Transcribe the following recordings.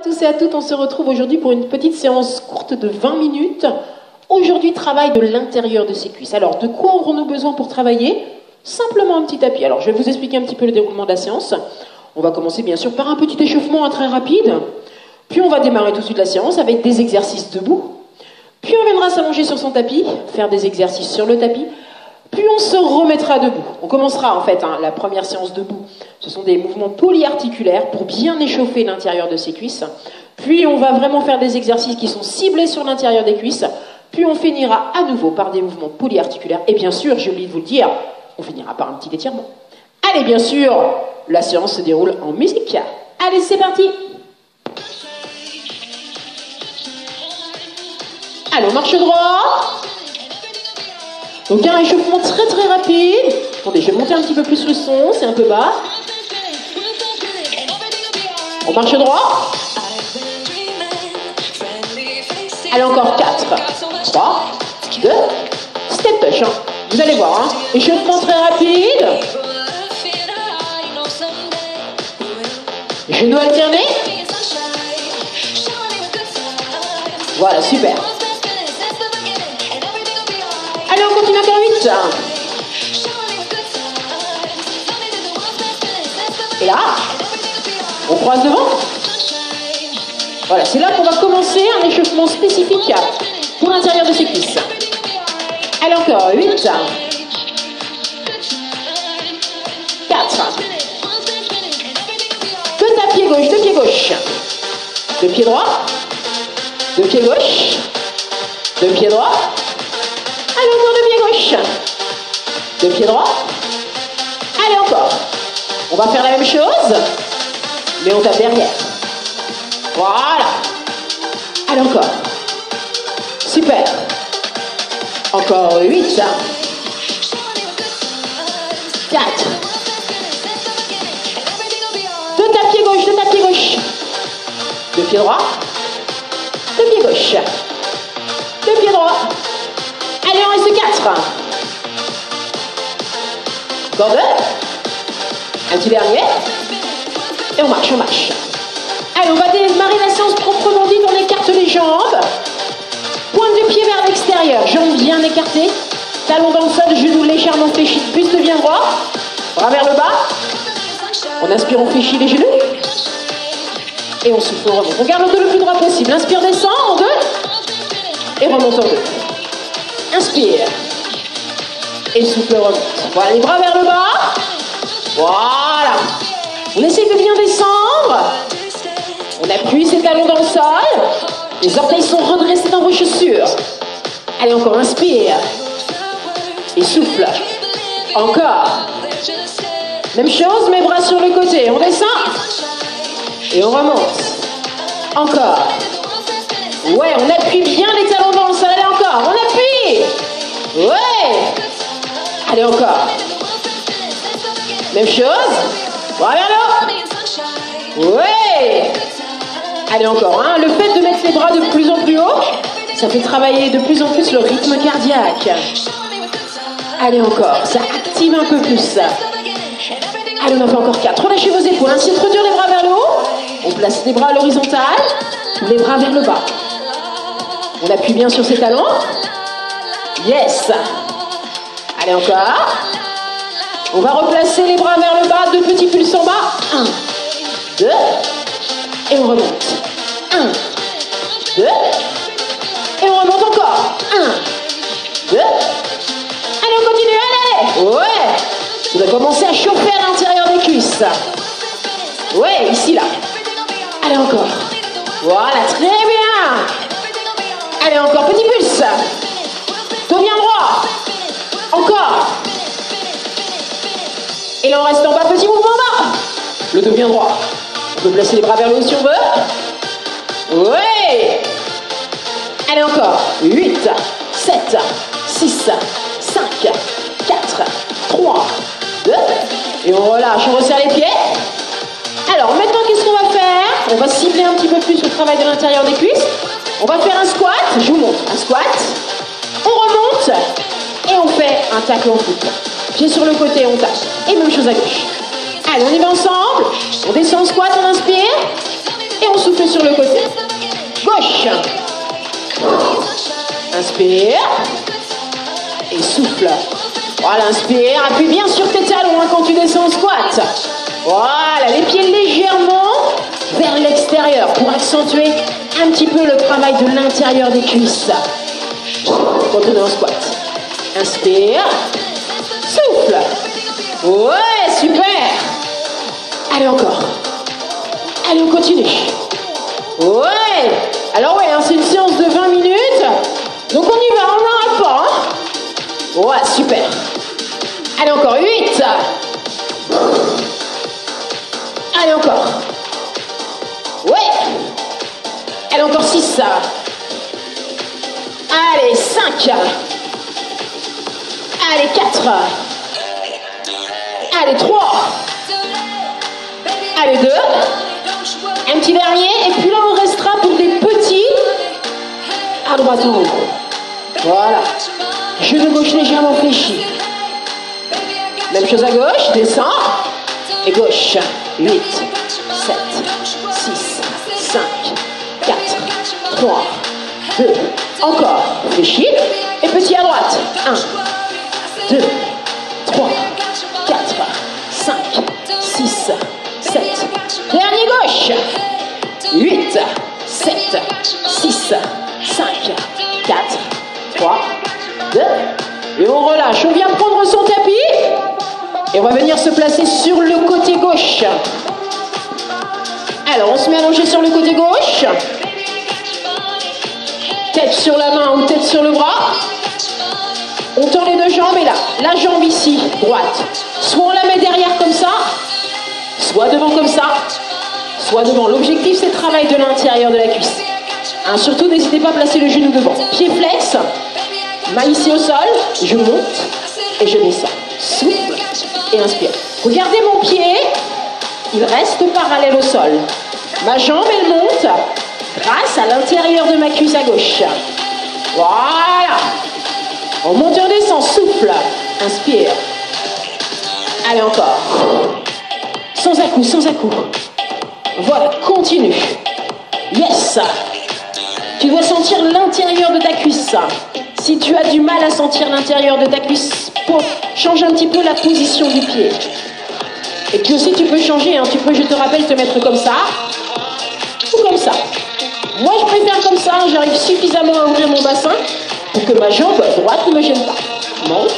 Tous et à toutes, on se retrouve aujourd'hui pour une petite séance courte de 20 minutes. Aujourd'hui, travail de l'intérieur de ses cuisses. Alors, de quoi aurons-nous besoin pour travailler? Simplement un petit tapis. Alors, je vais vous expliquer un petit peu le déroulement de la séance. On va commencer bien sûr par un petit échauffement très rapide. Puis on va démarrer tout de suite la séance avec des exercices debout. Puis on viendra s'allonger sur son tapis, faire des exercices sur le tapis. Puis on se remettra debout. On commencera en fait la première séance debout. Ce sont des mouvements polyarticulaires pour bien échauffer l'intérieur de ses cuisses. Puis on va vraiment faire des exercices qui sont ciblés sur l'intérieur des cuisses. Puis on finira à nouveau par des mouvements polyarticulaires. Et bien sûr, j'ai oublié de vous le dire, on finira par un petit étirement. Allez, bien sûr, la séance se déroule en musique. Allez, c'est parti. Allez, on marche droit. Donc un échauffement très très rapide. Attendez, je vais monter un petit peu plus le son, c'est un peu bas. On marche droit. Allez, encore 4, 3, 2, step touch. Vous allez voir, échauffement très rapide. Genoux alternés. Voilà, super. Allez, on continue encore 8. Et là, on croise devant. Voilà, c'est là qu'on va commencer un échauffement spécifique pour l'intérieur de ses cuisses. Allez, encore 8. 4. Deux pieds gauche, deux pieds gauche. Deux pieds droits. Deux pieds gauche. Deux pieds droits. Allez, encore deux pieds gauche. Deux pieds droits. Allez, encore. On va faire la même chose, mais on tape derrière. Voilà. Allez, encore. Super. Encore 8. 4. Deux tapes pied gauche, deux tapes pied gauche. Deux pieds droits. Deux pieds gauche. Deux pieds droits. Allez, on reste 4. Encore 2. Un petit dernier. Et on marche, on marche. Allez, on va démarrer la séance proprement dite. On écarte les jambes. Pointe du pied vers l'extérieur. Jambes bien écartées. Talons dans le sol, genoux légèrement fléchis. Buste bien droit. Bras vers le bas. On inspire, on fléchit les genoux. Et on souffle, on remonte. On garde le dos le plus droit possible. Inspire, descend en 2. Et remonte en 2. Inspire. Et souffle, remonte. Voilà, les bras vers le bas. Voilà. On essaie de bien descendre. On appuie ses talons dans le sol. Les orteils sont redressés dans vos chaussures. Allez, encore, inspire. Et souffle. Encore. Même chose, mes bras sur le côté. On descend. Et on remonte. Encore. Ouais, on appuie bien les talons dans le sol. Allez, encore. On appuie. Ouais. Allez, encore. Même chose. Bras vers le haut. Ouais. Allez, encore. Le fait de mettre les bras de plus en plus haut, ça fait travailler de plus en plus le rythme cardiaque. Allez, encore. Ça active un peu plus. Allez, on en fait encore 4. Relâchez vos épaules. Ainsi, introduire les bras vers le haut. On place les bras à l'horizontale. Les bras vers le bas. On appuie bien sur ses talons. Yes. Allez, encore. On va replacer les bras vers le bas. 2 petits pulses en bas. 1, 2. Et on remonte. 1, 2. Et on remonte encore. 1, 2. Allez, on continue. Allez. Ouais. On va commencer à chauffer à l'intérieur des cuisses. Ouais, ici, là. Allez, encore. Voilà, très bien. Allez, encore. Petit pulse. Dos bien droit. Encore. Et là, on reste en bas. Petit mouvement en bas. Le dos bien droit. On peut placer les bras vers le haut si on veut. Ouais. Allez, encore. 8, 7, 6, 5, 4, 3, 2. Et on relâche. On resserre les pieds. Alors, maintenant, qu'est-ce qu'on va faire? On va cibler un petit peu plus le travail de l'intérieur des cuisses. On va faire un squat. Je vous montre. Un squat. On remonte. Et on fait un tacle en foot. Pied sur le côté, on tape. Et même chose à gauche. Allez, on y va ensemble. On descend en squat, on inspire. Et on souffle sur le côté. Gauche. Inspire. Et souffle. Voilà, inspire. Appuie bien sur tes talons hein, quand tu descends en squat. Voilà, les pieds légèrement vers l'extérieur pour accentuer un petit peu le travail de l'intérieur des cuisses. Quand on est en squat. Inspire. Souffle. Ouais, super. Allez, encore. Allez, on continue. Ouais. Alors ouais, hein, c'est une séance de 20 minutes. Donc on y va, on n'arrête pas. Hein. Ouais, super. Allez, encore 8. Allez, encore. Ouais. Allez, encore 6. Allez, 5. Allez, 4. Allez, 3. Allez, 2. Un petit dernier. Et puis là, on restera pour des petits à droite en haut. Voilà. Genou gauche légèrement fléchi. Même chose à gauche. Descends. Et gauche. 8, 7, 6, 5, 4, 3, 2. Encore. Fléchi. Et petit à droite. 1, 2, 3, 4, 5, 6, 7. Dernier gauche. 8, 7, 6, 5, 4, 3, 2. Et on relâche. On vient prendre son tapis. Et on va venir se placer sur le côté gauche. Alors, on se met allongé sur le côté gauche. Tête sur la main ou tête sur le bras. On tend les deux jambes et là, la jambe ici, droite. Soit on la met derrière comme ça, soit devant comme ça, soit devant. L'objectif, c'est le travail de l'intérieur de la cuisse. Hein, surtout, n'hésitez pas à placer le genou devant. Pied flex, main ici au sol, je monte et je descends. Souffle et inspire. Regardez mon pied, il reste parallèle au sol. Ma jambe, elle monte grâce à l'intérieur de ma cuisse à gauche. Voilà. On monte et on descend, souffle, inspire. Allez, encore. Sans à-coups, sans à-coups. Voilà, continue. Yes. Tu dois sentir l'intérieur de ta cuisse. Si tu as du mal à sentir l'intérieur de ta cuisse, change un petit peu la position du pied. Et puis aussi, tu peux changer. Hein. Tu peux, je te rappelle, te mettre comme ça ou comme ça. Moi, je préfère comme ça. J'arrive suffisamment à ouvrir mon bassin pour que ma jambe droite ne me gêne pas. Monte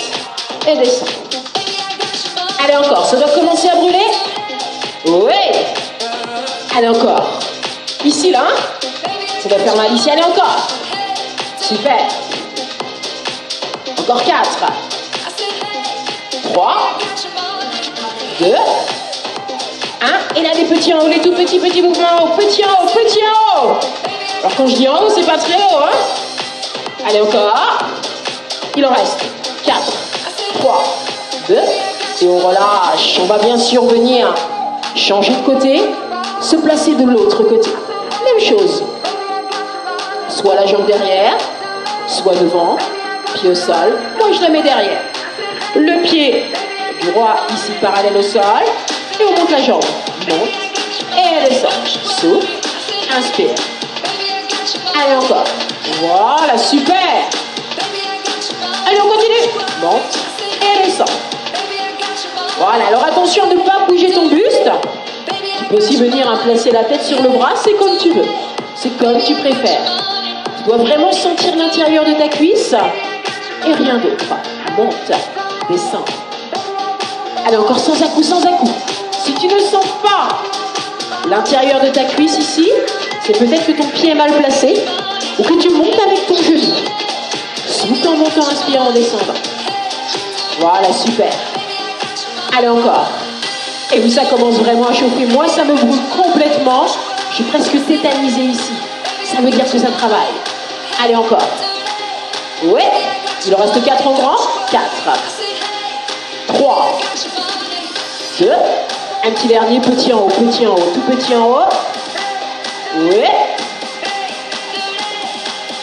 et descend. Allez, encore. Ça doit commencer à brûler. Oui. Allez, encore. Ici, là. Ça doit faire mal ici. Allez, encore. Super. Encore 4. 3. 2. 1. Et là, des petits en haut. Les tout petits mouvements en haut. Petit en haut, petit en haut. Alors, quand je dis en haut, c'est pas très haut, hein. Allez, encore. Il en reste 4, 3, 2. Et on relâche. On va bien sûr venir changer de côté, se placer de l'autre côté. Même chose. Soit la jambe derrière, soit devant, pied au sol. Moi, je la mets derrière. Le pied droit ici parallèle au sol. Et on monte la jambe. Monte et elle descend. Souffle. Inspire. Allez, encore. Voilà, super. Allez, on continue. Monte et descend. Voilà, alors attention à ne pas bouger ton buste. Tu peux aussi venir placer la tête sur le bras, c'est comme tu veux. C'est comme tu préfères. Tu dois vraiment sentir l'intérieur de ta cuisse et rien d'autre. Monte, descend. Allez, encore sans à-coups, sans à-coups. Si tu ne sens pas l'intérieur de ta cuisse ici, c'est peut-être que ton pied est mal placé ou que tu montes avec ton genou. Souffle en montant, inspirant, en descendant. Voilà, super. Allez, encore. Et vous, ça commence vraiment à chauffer. Moi, ça me brûle complètement. Je suis presque tétanisée ici. Ça veut dire que ça travaille. Allez, encore. Ouais. Il en reste 4 en grand. 4. 3. 2. Un petit dernier, petit en haut, tout petit en haut. Ouais.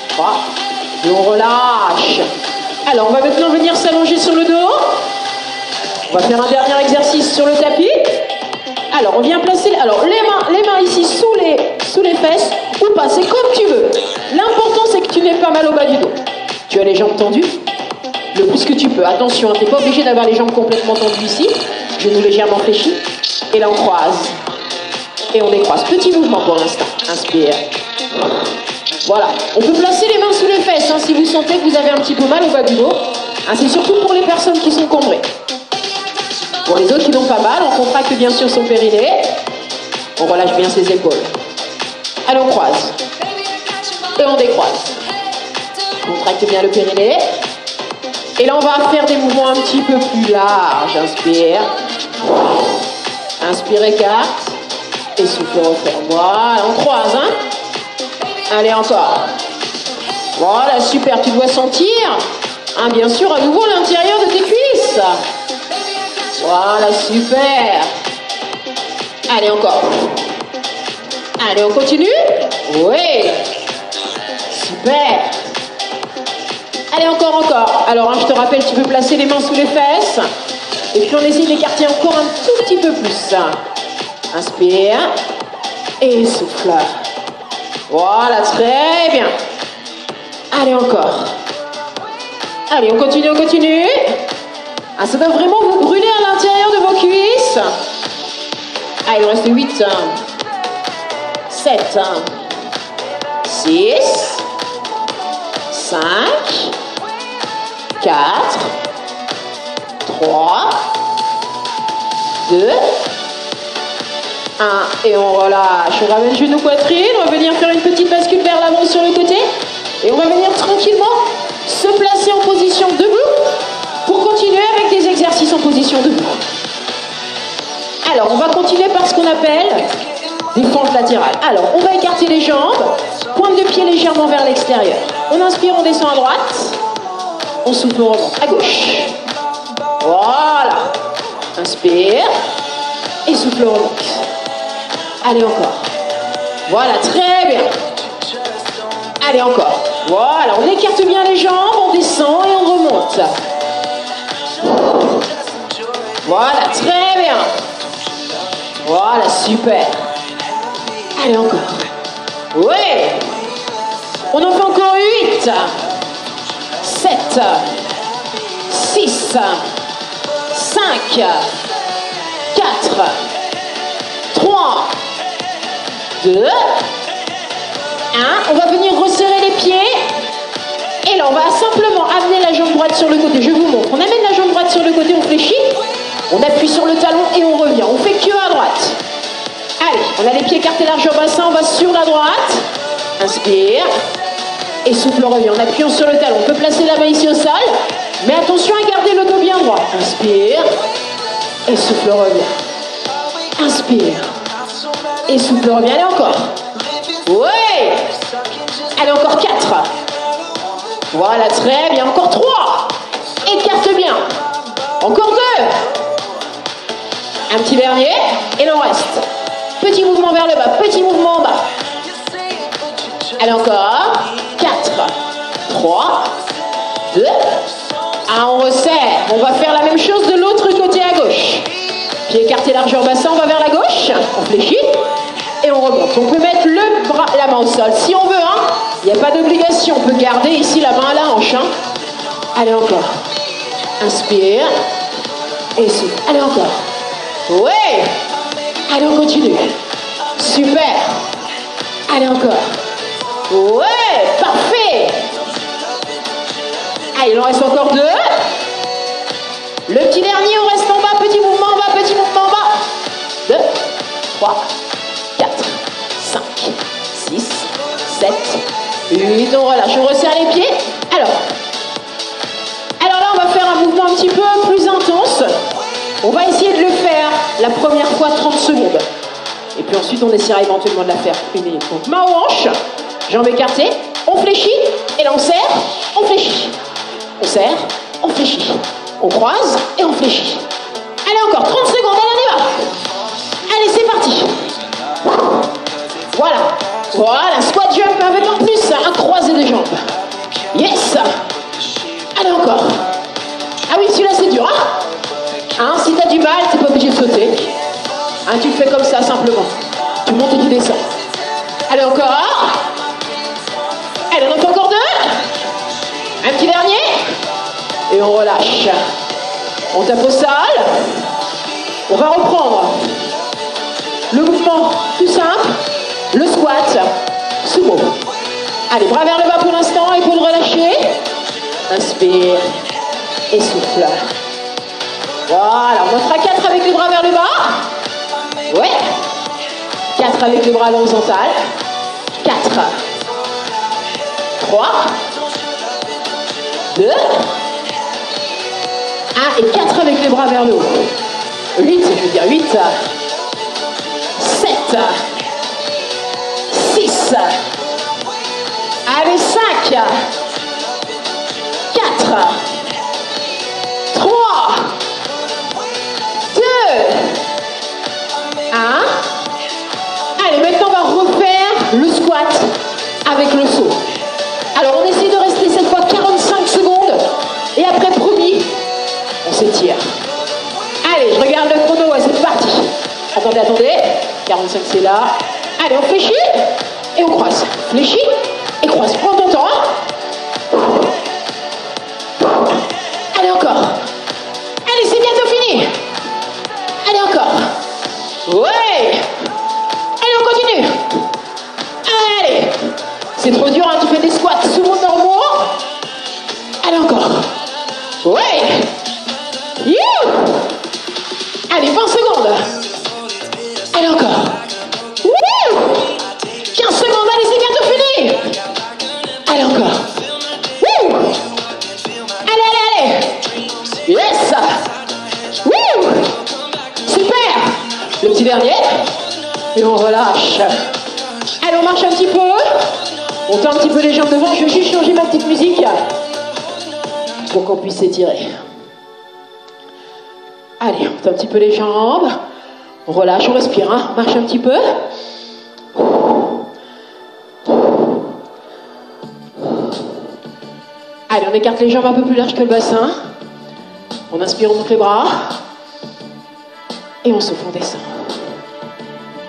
3. Et on relâche. Alors, on va maintenant venir s'allonger sur le dos. On va faire un dernier exercice sur le tapis. Alors, on vient placer les mains ici sous les fesses. pas, c'est comme tu veux. L'important, c'est que tu n'aies pas mal au bas du dos. Tu as les jambes tendues le plus que tu peux. Attention, tu n'es pas obligé d'avoir les jambes complètement tendues ici. Genoux légèrement fléchis. Et là, on croise. Et on décroise. Petit mouvement pour l'instant. Inspire. Voilà. On peut placer les mains sous les fesses hein, si vous sentez que vous avez un petit peu mal au bas du dos. Hein, c'est surtout pour les personnes qui sont cambrées. Pour les autres qui n'ont pas mal, on contracte bien sûr son périnée. On relâche bien ses épaules. Allez, on croise. Et on décroise. Contracte bien le périnée. Et là, on va faire des mouvements un petit peu plus larges. Inspire. Inspire, écarte. Et souffle, referme. Voilà, on croise. Hein. Allez, encore. Voilà, super. Tu dois sentir, hein, bien sûr, à nouveau l'intérieur de tes cuisses. Voilà, super. Allez, encore. Allez, on continue. Oui. Super. Allez, encore. Alors, hein, je te rappelle, tu peux placer les mains sous les fesses. Et puis, on essaie d'écarter encore un tout petit peu plus. Inspire. Et souffle. Voilà, très bien. Allez, encore. Allez, on continue. Ah, ça doit vraiment vous brûler à l'intérieur de vos cuisses. Ah, il nous reste 8. 7. 6. 5. 4. 3. 2. 1. Et on relâche. On ramène genou poitrine. On va venir faire une petite bascule vers l'avant sur le côté. Et on va venir tranquillement se placer en position debout pour continuer avec des exercices en position debout. Alors, on va continuer par ce qu'on appelle des fentes latérales. Alors, on va écarter les jambes, pointe de pied légèrement vers l'extérieur. On inspire, on descend à droite. On souffle, on remonte à gauche. Voilà. Inspire. Et souffle, on remonte. Allez, encore. Voilà, très bien. Allez, encore. Voilà, on écarte bien les jambes, on descend et on remonte. Voilà, très bien. Voilà, super. Allez, encore. Oui. On en fait encore 8. 7. 6. 5. 4. 3. 2. 1. On va venir resserrer les pieds. Et là, on va simplement amener la jambe droite sur le côté. Je vous montre. On amène la jambe droite sur le côté, on fléchit. On appuie sur le talon et on revient. On fait que à droite. Allez, on a les pieds écartés largeur bassin. On va sur la droite. Inspire. Et souffle, on revient. En appuyant sur le talon. On peut placer la main ici au sol. Mais attention à garder le dos bien droit. Inspire. Et souffle, revient. Inspire. Et souffle, revient. Allez, encore. Oui. Allez, encore 4. Voilà, très bien. Encore 3. Écarte bien. Encore 2. Un petit dernier. Et l'on reste. Petit mouvement vers le bas. Petit mouvement en bas. Allez, encore. 4. 3. 2. 1. On resserre. On va faire la même chose de l'autre côté à gauche. Pied écarté largeur bassin. On va vers la gauche. On fléchit. Et on remonte. On peut mettre le bras, la main au sol si on veut. Hein. Il n'y a pas d'obligation. On peut garder ici la main à la hanche. Hein. Allez, encore. Inspire. Et souffle. Allez, encore. Ouais. Allez, on continue. Super. Allez, encore. Ouais. Parfait. Allez, il en reste encore 2. Le petit dernier, on reste en bas. Petit mouvement en bas. Petit mouvement en bas. 2, 3, 4, 5, 6, 7, 8. On relâche. On resserre les pieds. Alors là, on va faire un mouvement un petit peu plus intense. On va essayer de le faire la première fois 30 secondes. Et puis ensuite, on essaiera éventuellement de la faire 1 minute. Donc, main aux hanches, jambes écartées, on fléchit, et là on serre, on fléchit. On serre, on fléchit. On croise et on fléchit. Allez, encore 30 secondes, allez, on y va. Allez, c'est parti. Voilà. Voilà, squat jump avec en plus un croisé de jambes. Yes. Allez, encore. Ah oui, celui-là, c'est dur, hein, si t'as du mal, t'es pas obligé de sauter. Hein, tu le fais comme ça, simplement. Tu montes et tu descends. Allez, encore. Et on relâche. On tape au sol. On va reprendre le mouvement tout simple. Le squat. Sumo. Allez, bras vers le bas pour l'instant. Épaules relâchées. Inspire. Et souffle. Voilà, on en fera 4 avec les bras vers le bas. Ouais. 4 avec le bras à l'horizontale. 4. 3. 2. 1 et 4 avec les bras vers le haut. 8, je veux dire 8. 7. 6. Allez, 5. 4. 3. 2. 1. Allez, maintenant on va refaire le squat avec le saut. Alors on essaie de rester cette fois 45 secondes et après promis, on s'étire. Allez, je regarde le chrono, ouais, c'est parti. Attendez, attendez. 45 c'est là. Allez, on fléchit et on croise. Fléchit et croise. Prends ton temps. Allez, encore. Allez, c'est bientôt fini. Allez, encore. Ouais. Allez, on continue. Allez. C'est trop dur, hein, tu fais des squats souvent normaux. Allez, encore. Ouais. You. Allez, 20 secondes. Allez, encore. Wouh. 15 secondes, allez, c'est bientôt fini. Allez, encore. Wouh. Allez, allez, allez. Yes. Wouh. Super. Le petit dernier. Et on relâche. Allez, on marche un petit peu. On tend un petit peu les jambes devant. Je vais juste changer ma petite musique pour qu'on puisse s'étirer. Allez, on tend un petit peu les jambes. On relâche, on respire. Hein. On marche un petit peu. Allez, on écarte les jambes un peu plus larges que le bassin. On inspire, on monte les bras. Et on souffle, on descend.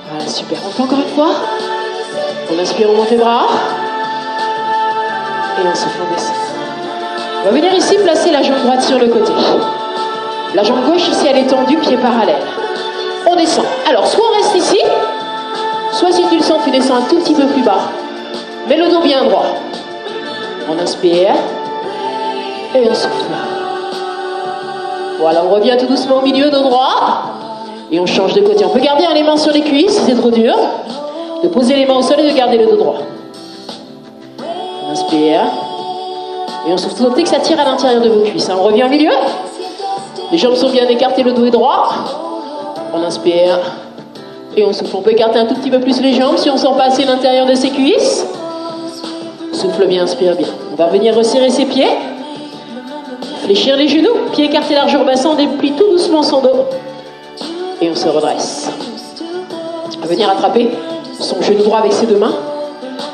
Voilà, super. On fait encore une fois. On inspire, on monte les bras. Et on souffle, on descend. On va venir ici placer la jambe droite sur le côté. La jambe gauche ici, elle est tendue, pied parallèle. On descend. Alors, soit on reste ici, soit si tu le sens, tu descends un tout petit peu plus bas. Mets le dos bien droit. On inspire. Et on souffle. Voilà, on revient tout doucement au milieu, dos droit. Et on change de côté. On peut garder les mains sur les cuisses, si c'est trop dur. De poser les mains au sol et de garder le dos droit. On inspire. Et on souffle. Notez que ça tire à l'intérieur de vos cuisses. On revient au milieu. Les jambes sont bien écartées, le dos est droit. On inspire. Et on souffle. On peut écarter un tout petit peu plus les jambes si on sent pas assez l'intérieur de ses cuisses. Souffle bien, inspire bien. On va venir resserrer ses pieds. Fléchir les genoux. Pieds écartés largeur au bassin. On déplie tout doucement son dos. Et on se redresse. On va venir attraper son genou droit avec ses deux mains.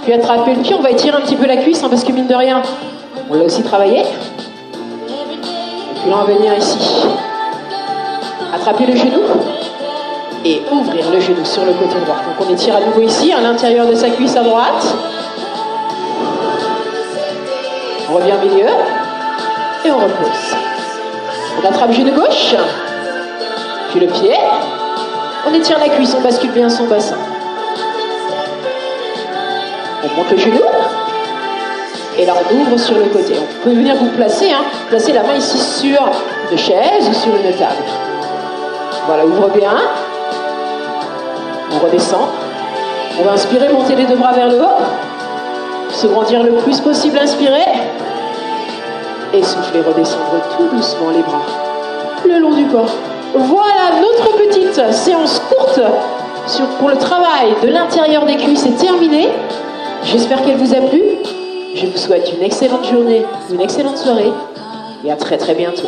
Puis attraper le pied. On va étirer un petit peu la cuisse, hein, parce que mine de rien, on l'a aussi travaillé. Et puis là, on va venir ici. Attraper le genou. Et ouvrir le genou sur le côté droit. Donc on étire à nouveau ici, à l'intérieur de sa cuisse à droite. On revient au milieu. Et on repose. On attrape le genou gauche. Puis le pied. On étire la cuisse, on bascule bien son bassin. On monte le genou. Et là, on ouvre sur le côté. On peut venir vous placer, hein, placer la main ici sur une chaise ou sur une table. Voilà, ouvre bien. On redescend. On va inspirer, monter les deux bras vers le haut. Se grandir le plus possible, inspirer. Et souffler, redescendre tout doucement les bras le long du corps. Voilà, notre petite séance courte pour le travail de l'intérieur des cuisses est terminée. J'espère qu'elle vous a plu. Je vous souhaite une excellente journée, une excellente soirée et à très très bientôt.